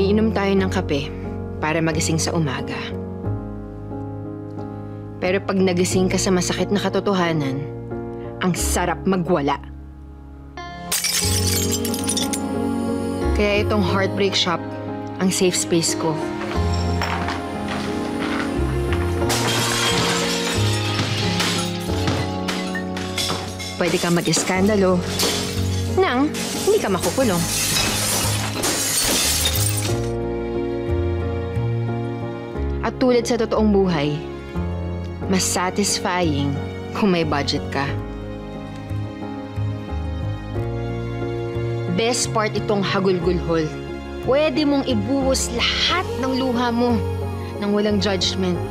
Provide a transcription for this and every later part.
Umiinom tayo ng kape para magising sa umaga. Pero pag nagising ka sa masakit na katotohanan, ang sarap magwala. Kaya itong Heartbreak Shop ang safe space ko. Pwede kang mag-iskandalo nang hindi ka makukulong. At tulad sa totoong buhay, mas satisfying kung may budget ka. Best part itong hagulgulhol. Pwede mong ibuhos lahat ng luha mo nang walang judgment.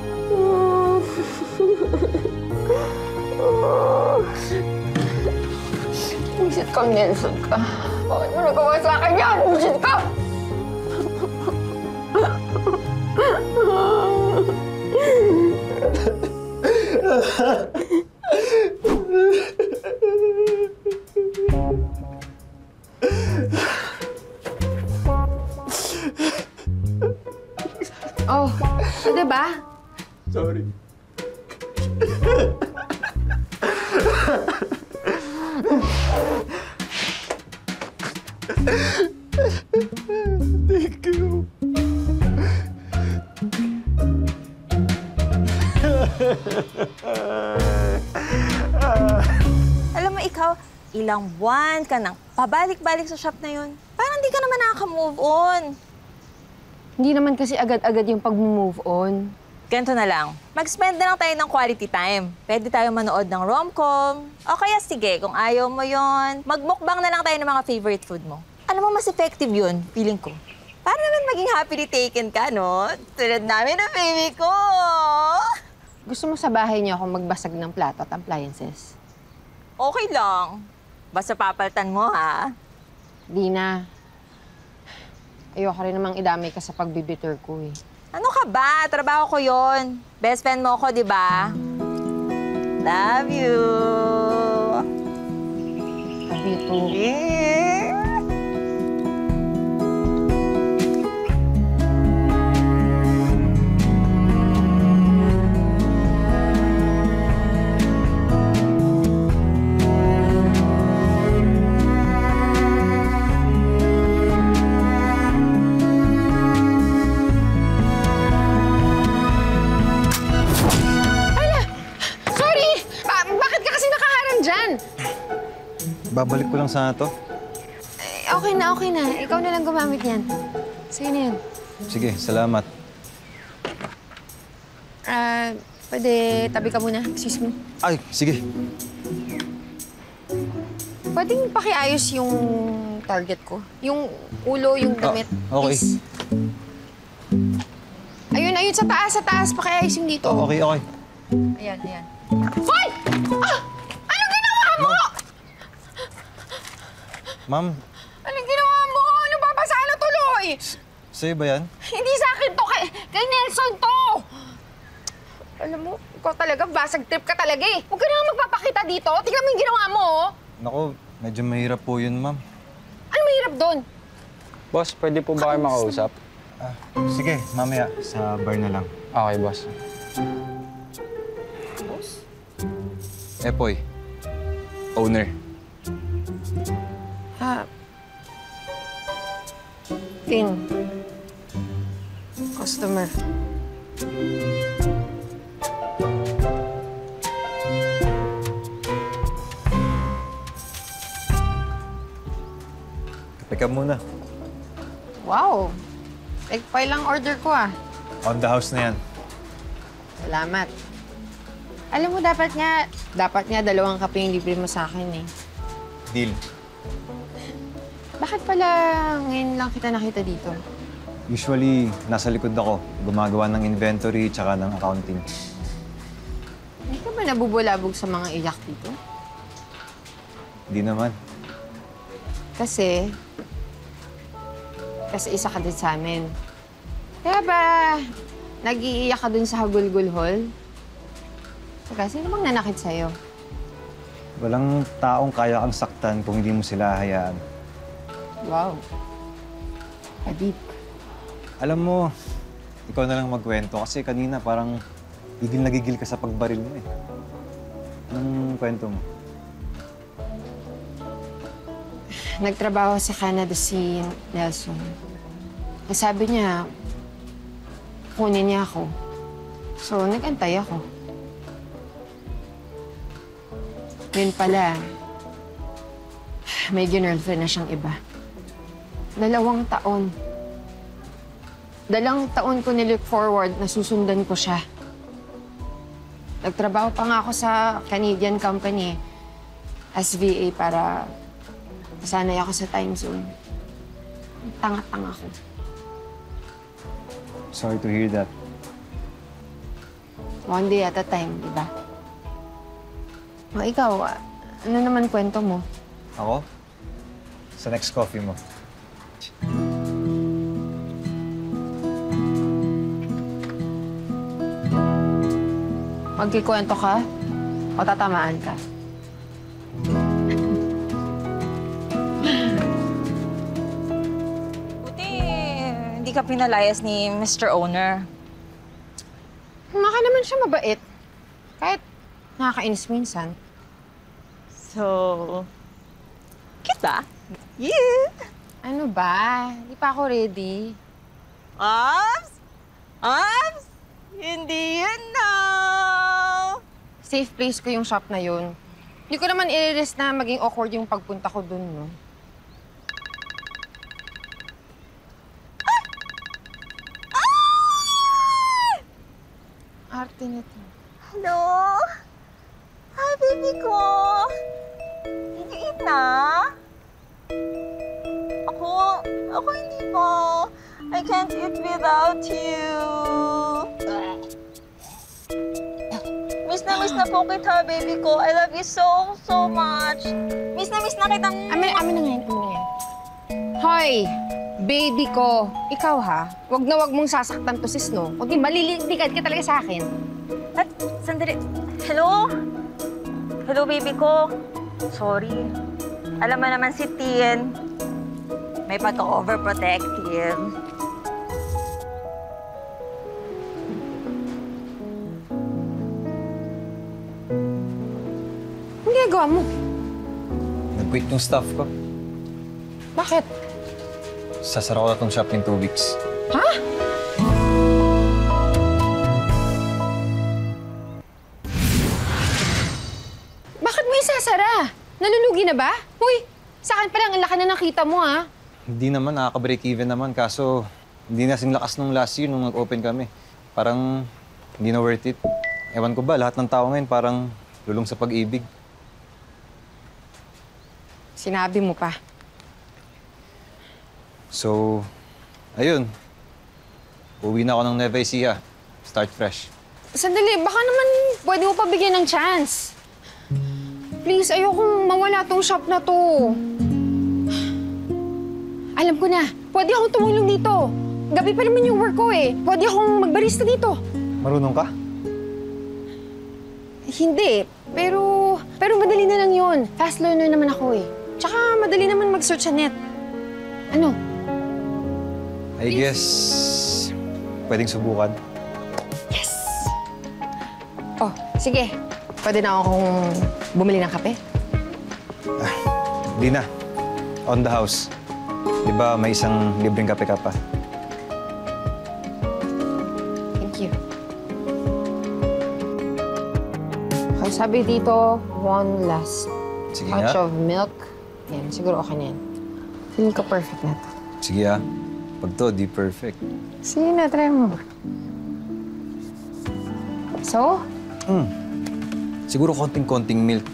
Buisit ka, Nelson ka. Bakit mo nagawa sa akin yan? Buisit ka! Oh, diba? Sorry. Thank you. Alam mo, ikaw, ilang buwan ka nang pabalik-balik sa shop na yun. Parang di ka naman nakaka-move on. Hindi naman kasi agad-agad yung pag-move on. Ganito na lang. Mag-spend na lang tayo ng quality time. Pwede tayo manood ng rom-com. O kaya sige, kung ayaw mo yon, magmukbang na lang tayo ng mga favorite food mo. Alam mo, mas effective yun, feeling ko. Para naman maging happily taken ka, no? Tulad namin ng baby ko. Gusto mo sa bahay niyo ako magbasag ng plato at appliances? Okay lang. Basta papaltan mo, ha? Di na. Ayoko rin namang idamay ka sa pagbibitter ko eh. Ano ka ba? Trabaho ko yon. Best friend mo ako, di ba? Love you. Love you too. Yeah. Babalik ko lang sana to. Okay na, okay na. Ikaw na lang gumamit yan. Sa'yo na yan. Sige, salamat. Pwede tabi ka muna. Excuse me. Ay, sige. Pwedeng pakiayos yung target ko. Yung ulo, yung damit. Okay. Please. Ayun, ayun. Sa taas, sa taas. Pakiayos yung dito. Okay, okay. Ayan, ayan. Hoy! Ah! Anong ginawa mo? Ma'am, Anong ginawa mo? Ano babasa na tuloy? sa'yo ba yan? Hindi sa akin to. Kay Nelson to. Alam mo, ikaw talaga, basag trip ka talaga eh. Huwag ka na magpapakita dito. Tingnan mo yung ginawa mo. Naku, medyo mahirap po yun, ma'am. Ano mahirap doon? Boss, pwede po ba kayo makausap? Sige, mamaya. Sa bar na lang. Okay, boss. Boss? Epoy. Owner. Tin. Customer. Kape ka muna. Wow. Egg pie lang order ko ah. On the house na yan. Salamat. Alam mo, dapat nga 2 kape yung libre mo sa akin eh. Deal. Bakit pala ngayon lang kita nakita dito? Usually, nasa likod ako. Gumagawa ng inventory tsaka ng accounting. Hindi ka ba nabubulabog sa mga iyak dito? Di naman. Kasi isa ka din sa amin. Kaya ba nag-iiyak ka dun sa Hagulgul Hall? Saka, sino bang nanakit sa'yo? Walang taong kaya kang saktan kung hindi mo sila hayaan. Wow. Adip. Alam mo, ikaw na lang magkwento kasi kanina parang gigil na gigil ka sa pagbaril mo eh. Anong kwento mo? Nagtrabaho sa Canada si Nelson. Sabi niya, kunin niya ako. So, nag-antay ako. Yun pala, may girlfriend na siyang iba. 2 taon. 2 taon ko nilook forward na susundan ko siya. Nagtrabaho pa nga ako sa Canadian company as VA para masanay ako sa time zone. Tanga-tanga ko. Sorry to hear that. One day at a time, di ba? O ikaw, ano naman kwento mo? Ako? Sa next coffee mo. Magkikwento ka o tatamaan ka? Buti, hindi ka pinalayas ni Mr. Owner. Maka naman siya mabait. Kahit nakakainis minsan. So, cute ba? Yeah! Ano ba? Di pa ako ready. Abs? Abs? Hindi yun na! Safe place ko yung shop na yun. Hindi ko naman i-risk na maging awkward yung pagpunta ko dun, no? Arte nito. Hello? Hi, baby ko! Did you eat na? Ako hindi po. I can't eat without you. Miss na po kita, baby ko. I love you so, so much. Miss na kitang... Amin na ngayon. Hoy! Baby ko, ikaw ha, wag na wag mong sasaktan to sis, no? Kundi maliligdigad ka talaga sa akin. At, sandali. Hello? Hello, baby ko. Sorry. Alam mo naman si Tien. May pagka-overprotective. Ang ginagawa mo? Nag-quit yung staff ko. Bakit? Sasara ko na tong shop in 2 weeks. Ha? Bakit mo isasara? Nalulugi na ba? Uy, sa akin pa lang ang laki na nakita mo, ha? Hindi naman, nakaka-break even naman. Kaso, hindi na kasing lakas nung last year nung nag-open kami. Parang hindi na worth it. Ewan ko ba, lahat ng tao ngayon parang lulong sa pag-ibig. Sinabi mo pa. So, ayun. Uwi na ako ng Nueva Ecija. Start fresh. Sandali, baka naman pwede mo pa bigyan ng chance. Please, ayokong mawala tong shop na to. Alam ko na, pwede akong tumulong dito. Gabi pa naman yung work ko eh. Pwede akong magbarista dito. Marunong ka? Hindi, pero madali na lang yun. Fast learner naman ako eh. Tsaka madali naman mag-search sa net. Ano? I guess, pwedeng subukan. Yes! Oh, sige. Pwede na akong bumili ng kape. Di na. On the house. Di ba may isang libreng kape ka pa? Thank you. Okay, sabi dito, 1 last Sige touch nga. of milk. Yan, siguro okay na yan. Feeling ko perfect na to. Sige ah. Pag to, di perfect. Sige na, try mo. So? Siguro konting-konting milk.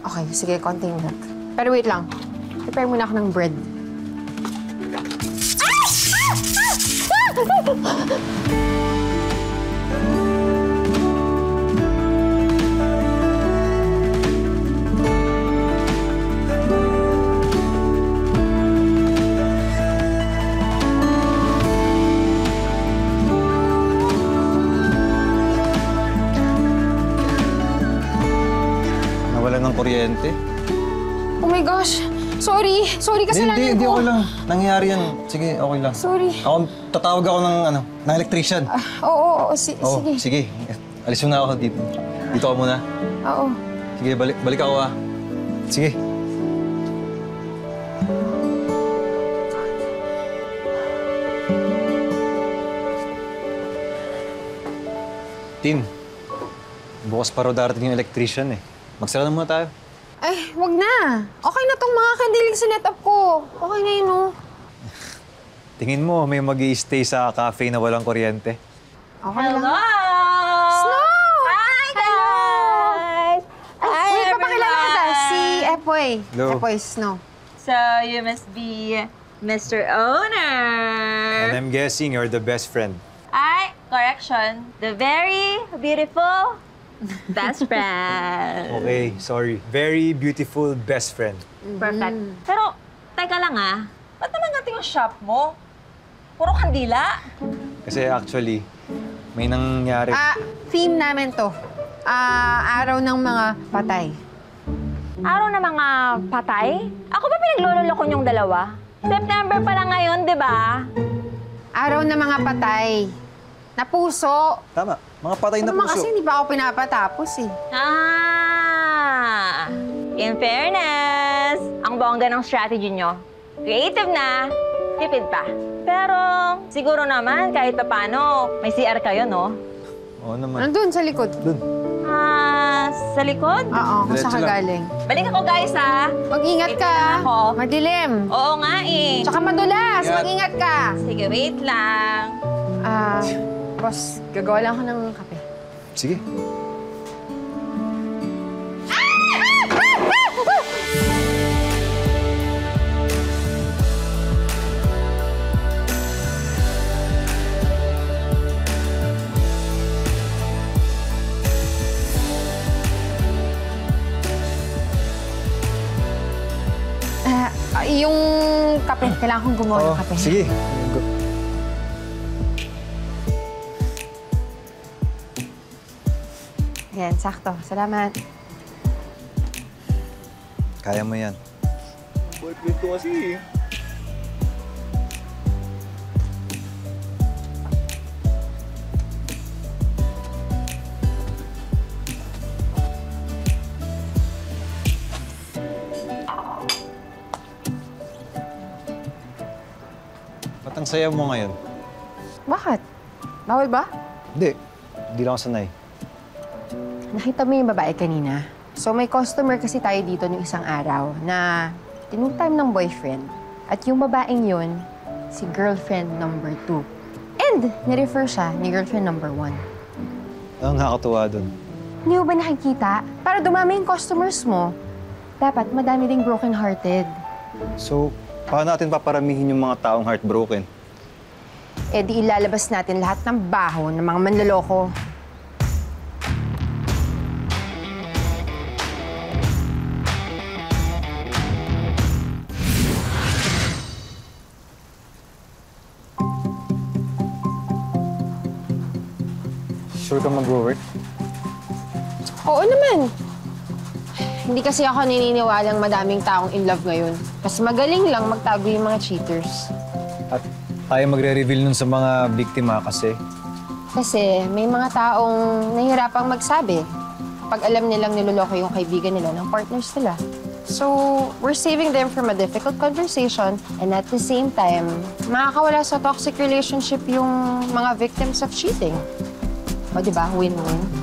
Okay, sige, konting milk. Pero wait lang. Prepare muna ako ng bread. Nawala ng kuryente. Oh my gosh! Sorry. Sorry, kasalanan Hindi ko. okay lang. Nangyayari yan. Sige, okay lang. Sorry. Tatawag ako ng electrician. Oo, Oo, sige. sige. Alis mo na ako dito. Dito ka muna. Oo. Sige, balik ako ah. Sige. Tin, bukas pa raw darating yung electrician eh. Magsara na muna tayo. Ay, wag na. Okay na tong mga kandiling sinet-up ko. Okay na yun, oh. Tingin mo, may mag-i-stay sa cafe na walang kuryente. Okay Hello! lang. Snow! Hi, guys! Hi, Uy, papakilala kita. Si Epoy. Hello. Epoy Snow. So, you must be Mr. Owner. And I'm guessing you're the best friend. Ay, correction. The very beautiful best friend. Okay, sorry. Very beautiful best friend. Perfect. Pero, teka lang ba't naman natin yung shop mo? Puro kandila. Kasi actually, may nangyari. Theme namin to. Araw ng mga patay. Araw na mga patay? Ako ba pinagloloko niyong dalawa? September pa lang ngayon, di ba? Araw ng mga patay. Na puso. Tama, mga patay na Naman puso. kasi hindi pa ako pinapatapos eh. In fairness, ang bongga ng strategy nyo. Creative na, tipid pa. Pero siguro naman kahit pa paano, may CR kayo, no? Oo naman. Nandun sa likod. Dun. Sa likod? Oo, kung Diretso saan ka lang. galing. Balik ako, guys, Mag-ingat ka. Ako. Madilim. Oo nga eh. Tsaka madulas. Ingat. Mag-ingat ka. Sige, wait lang. Boss, gagawa lang ako ng kape. Sige. Yung kape, kailangan kong gumawa ng kape. Sige. Ayan, sakto. Salamat. Kaya mo yan. Boyfriend ko kasi. Ba't ang saya mo ngayon? Bakit? Bawal ba? Hindi. Hindi lang ako sanay. Nakita mo yung babae kanina? So may customer kasi tayo dito ng isang araw na tinutime ng boyfriend. At yung babaeng yun, si girlfriend number 2. And nirefer siya ni girlfriend number 1. Ang nakakatuwa dun. Hindi mo ba nakikita? Para dumami yung customers mo, dapat madami ding broken-hearted. So, paano natin paparamihin yung mga taong heartbroken? Eh di ilalabas natin lahat ng baho ng mga manloloko. Sure ka mag-work? Oo naman. Hindi kasi ako naniniwalang madaming taong in love ngayon. Mas magaling lang magtago yung mga cheaters. At tayo magre-reveal nun sa mga biktima kasi Kasi may mga taong nahihirapang magsabi pag alam nilang niloloko yung kaibigan nila ng partners nila. So, we're saving them from a difficult conversation and at the same time, makakawala sa toxic relationship yung mga victims of cheating. O, di ba? Win-win.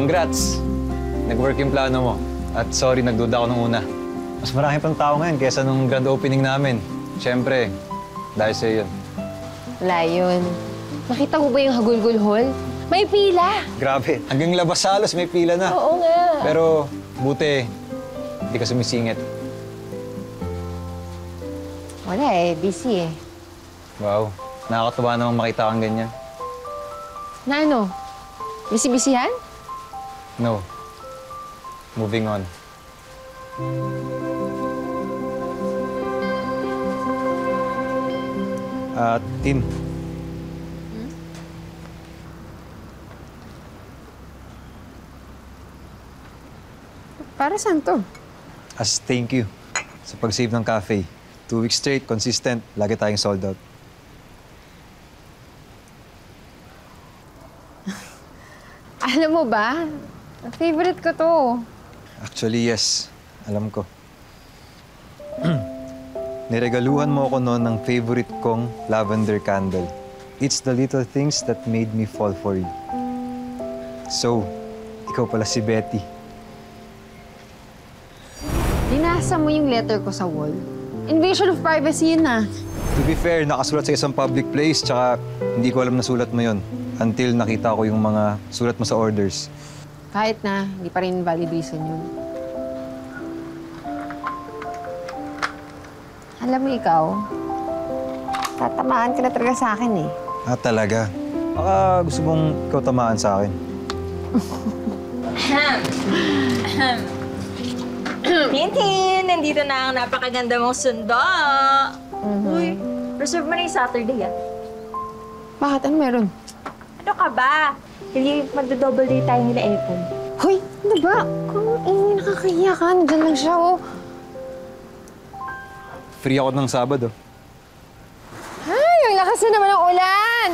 congrats! Nag-work yung plano mo. At sorry, nagduda ako nung una. Mas marami pang tao ngayon kesa nung grand opening namin. Siyempre, dahil sa'yo yun. Wala yun. Nakita mo ba yung Hagulgul Hall? May pila. Grabe, hanggang labas halos may pila na. Oo nga. Pero buti, hindi ka sumisingit. Wala eh, busy eh. Wow, nakakatuwa namang makita kang ganyan. Na ano? Busy-busyhan? No. Moving on. Tin. Para saan to? As thank you sa pag-save ng cafe. 2 weeks straight, consistent, lagi tayong sold out. Alam mo ba? Favorite ko to. Actually, yes. Alam ko. Niregaluhan mo ako noon ng favorite kong lavender candle. It's the little things that made me fall for you. So, ikaw pala si Betty. Binasa mo yung letter ko sa wall. Invasion of privacy yun ah. To be fair, nakasulat sa isang public place, tsaka hindi ko alam na sulat mo yon until nakita ko yung mga sulat mo sa orders. Kahit na, hindi pa rin valid reason yun. Alam mo ikaw, tatamaan ka na talaga sa akin eh. Ah, talaga? Baka gusto mong ikaw tamaan sa akin. Tintin, nandito na ang napakaganda mong sundo. Uy, reserve mo na yung Saturday, ah. Bakit? Ano meron? Ano ka ba? Hindi magdo-double day tayo nila Epon. Hoy, ano ba? Kung nakakahiya ka, nandyan lang siya oh. Free ako ng Sabado. Ay, ang lakas na naman ng ulan!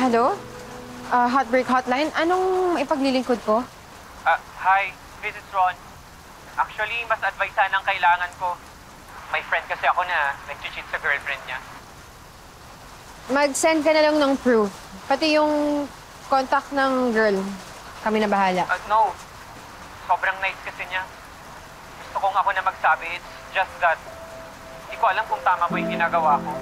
Hello? Heartbreak Hotline? Anong ipaglilingkod ko? Hi, this is Ron. Actually, mas advice sana ang kailangan ko. May friend kasi ako na nag-cheat sa girlfriend niya. Mag-send ka na lang ng proof. Pati yung contact ng girl. Kami na bahala. No, sobrang nice kasi niya. Gusto kong ako na magsabi, it's just that hindi ko alam kung tama ba yung ginagawa ko.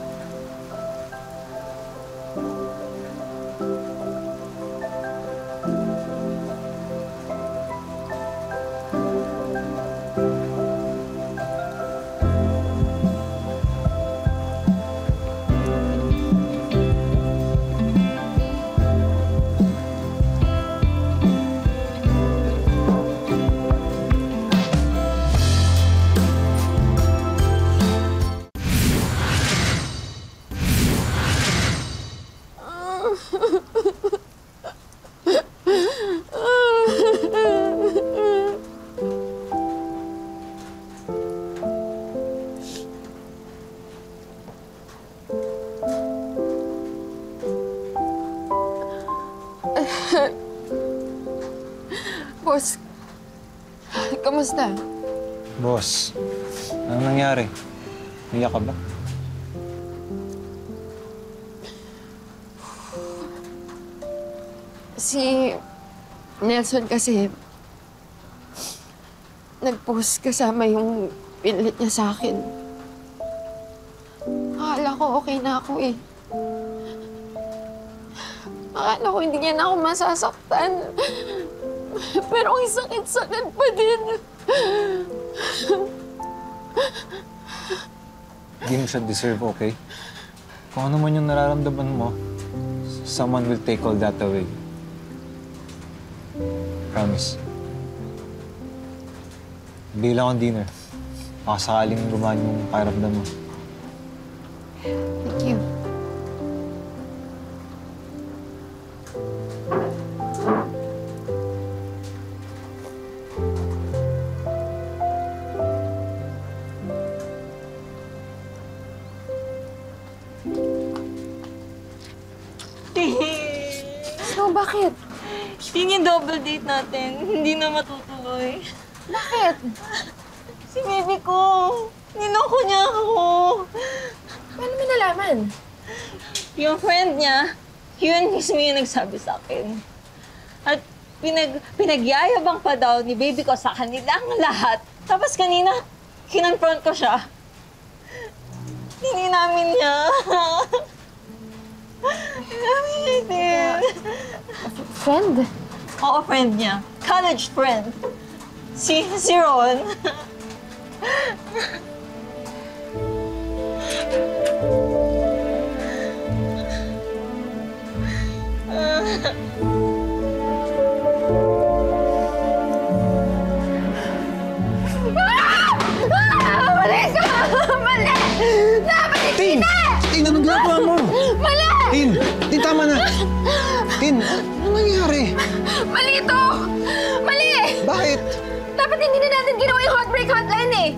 Boss, kamusta? Boss, anong nangyari? Umiyak ka ba? Si Nelson kasi nag-post kasama yung pinlit niya sa akin. Akala ko okay na ako eh. Akala ko hindi niya na ako masasaktan. Pero ang sakit-sakit pa din. Hindi mo siya deserve, okay? Kung ano man yung nararamdaman mo, someone will take all that away. Promise. Bilang akong dinner. Baka sakaling gumaan yung pakiramdam mo. Thank you. Bakit? Yun yung double date natin. Hindi na matutuloy. Bakit? Si baby ko. Niloko niya ako. Paano mo nalaman? Yung friend niya, yun mismo yung nagsabi sa akin. At pinagyayabang pa daw ni baby ko sa kanilang lahat. Tapos kanina, kinonfront ko siya. Hindi namin niya. Hindi namin niya din. Friend? Oo, friend niya. College friend. Si Ron. Tin! Tin, anong ginagawa mo? Mali! Tin! Tin, tama na! Tin, ano nangyari? Mali ito! Mali! Bakit? Dapat hindi na natin ginawa yung heartbreak hotline eh!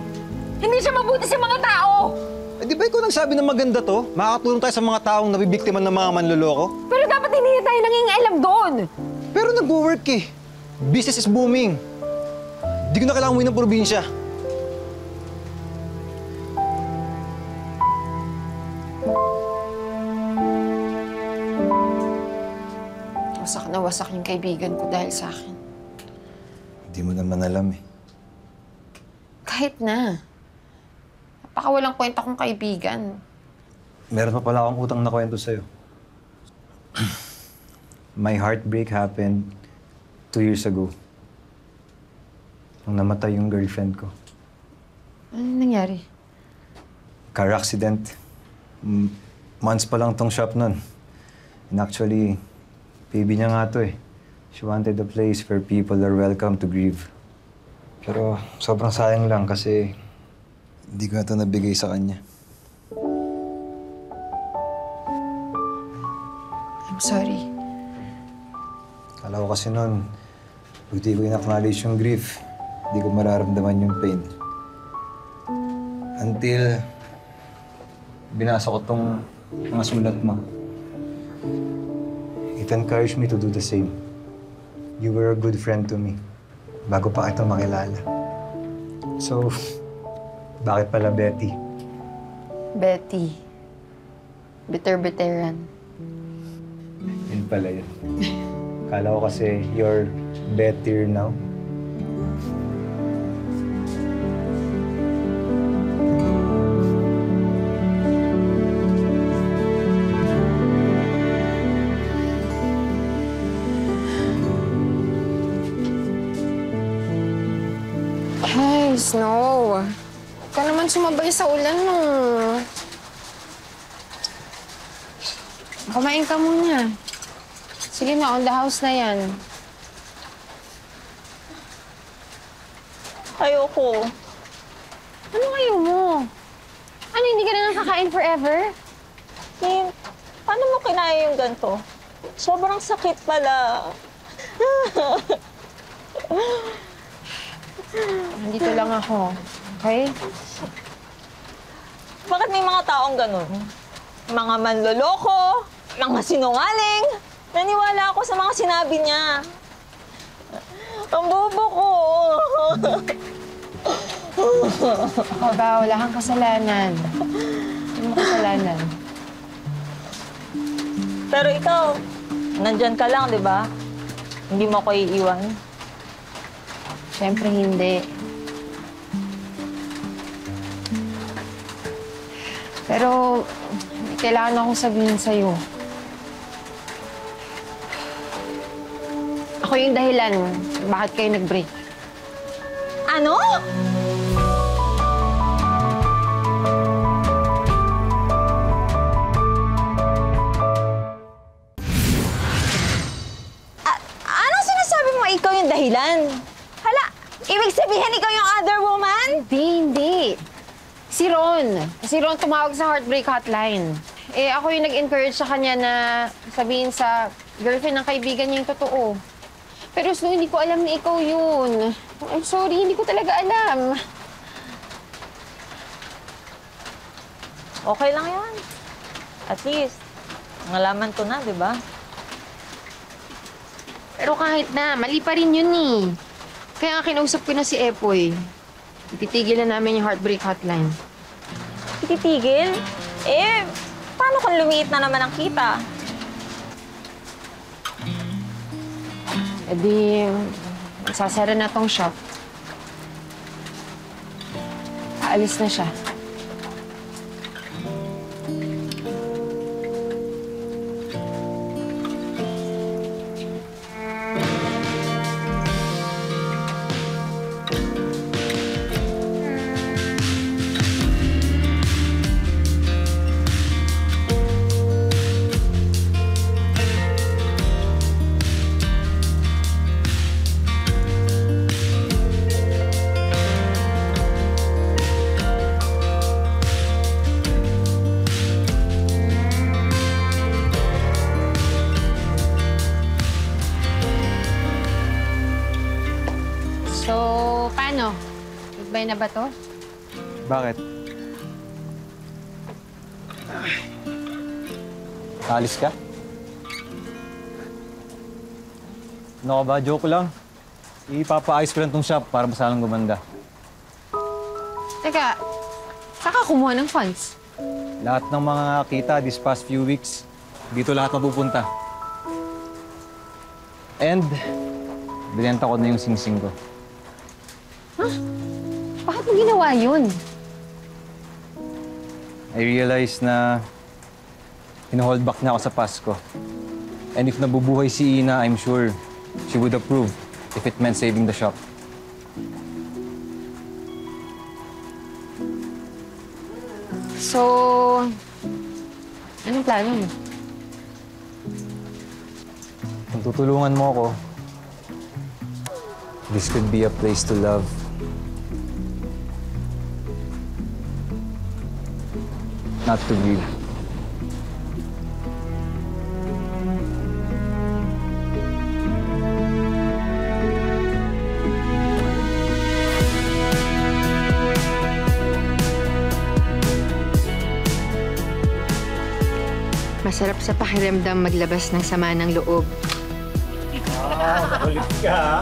Hindi siya mabuti sa mga tao! Eh, di ba ikaw nagsabi na maganda to? Makakatulong tayo sa mga taong nabibiktima ng mga manloloko? Pero dapat hindi na tayo nangingailam doon! Pero nag-work eh. Business is booming. Di ko na kailangan umuwi ng probinsya. Wasak na wasak yung kaibigan ko dahil sa akin. Hindi mo naman alam eh. Kahit na. Napakawalang kwenta kong kaibigan. Meron pa pala akong utang na kwento sa'yo. My heartbreak happened 2 years ago. Nung namatay yung girlfriend ko. Ano nangyari? Car accident. Months pa lang tong shop nun. And actually, baby niya nga to eh. She wanted a place where people are welcome to grieve. Pero sobrang sayang lang kasi hindi ko na ito nabigay sa kanya. I'm sorry. Kala ko kasi nun, pag di ko in-acknowledge yung grief, hindi ko mararamdaman yung pain. Until binasa ko tong mga sulat mo. It encouraged me to do the same. You were a good friend to me bago pa kita makilala. So, bakit pala Betty? Betty. Bitter-bitteran. Yun pala yun. Kala ko kasi you're better now. Ay, Snow. Huwag ka naman sumabay sa ulan mo. Kumain ka muna. Sige na, on the house na yan. Ayoko. Ano ayaw mo? Ano, hindi ka na nakakain forever? Kim, paano mo kinaya yung ganito? Sobrang sakit pala. Nandito lang ako. Okay? Bakit may mga taong ganun? Mga manloloko, mga sinungaling. Naniwala ako sa mga sinabi niya. Ang bobo ko. Ako ba, wala kang kasalanan. Hindi mo kasalanan. Pero ikaw, nandyan ka lang, di ba? Hindi mo ko iiwan. Siyempre hindi. Pero may kailangan akong sabihin sa'yo. Ako yung dahilan bakit kayo nag-break. Ano? Anong sinasabi mo ikaw yung dahilan? Hala, ibig sabihin ikaw yung other woman? Hindi. Si Ron tumawag sa heartbreak hotline. Eh, ako yung nag-encourage sa kanya na sabihin sa girlfriend ng kaibigan niya yung totoo. Pero Snow, hindi ko alam na ikaw yun. I'm sorry, hindi ko talaga alam. Okay lang yan. At least, nalaman ko na, di ba? Pero kahit na, mali pa rin yun eh. Kaya nga kinausap ko na si Epoy. Ititigil na namin yung heartbreak hotline. Ititigil? Eh, paano kung lumiit na naman ang kita? E di, sasara na tong shop. Aalis na siya. So, paano? Goodbye na ba to? Bakit? Alis ka? Ano ka ba? Joke lang. Ipapaayos ko lang tong shop para masalang gumanda. Teka, saan ka kumuha ng funds? Lahat ng mga kita this past few weeks, dito lahat mapupunta. And, binenta ko na yung singsing ko. Bakit mo ginawa yun? I realized na hino-hold back na ako sa Pasko. And if nabubuhay si Ina, I'm sure she would approve if it meant saving the shop. So, anong plano mo? Kung tutulungan mo ako, this could be a place to love. Not to grieve. Masarap sa pakiramdam maglabas ng sama ng loob. Makulit ka, ha?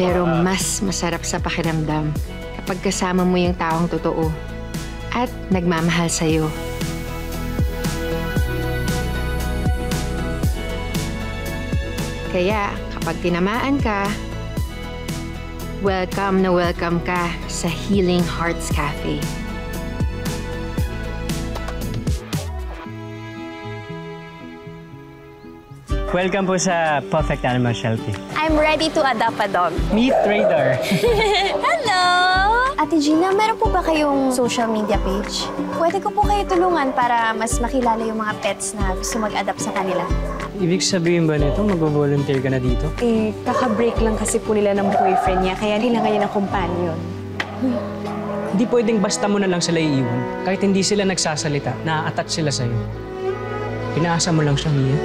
Pero mas masarap sa pakiramdam kapag kasama mo yung taong totoo at nagmamahal sa'yo. Kaya kapag tinamaan ka, welcome na welcome ka sa Healing Hearts Cafe. Welcome po sa Perfect Animal Shelter. I'm ready to adopt a dog. Meet Radar. Hello! Ate Gina, meron po ba kayong social media page? Pwede ko po kayo tulungan para mas makilala yung mga pets na gusto mag-adapt sa kanila. Ibig sabihin ba nito, mag-volunteer ka na dito? Eh, kaka-break lang kasi po nila ng boyfriend niya, kaya kailangan niya ng companion. Hindi pwedeng basta mo na lang sila iiwan. Kahit hindi sila nagsasalita, na-attach sila sa'yo. Pinaasa mo lang siya, Mia.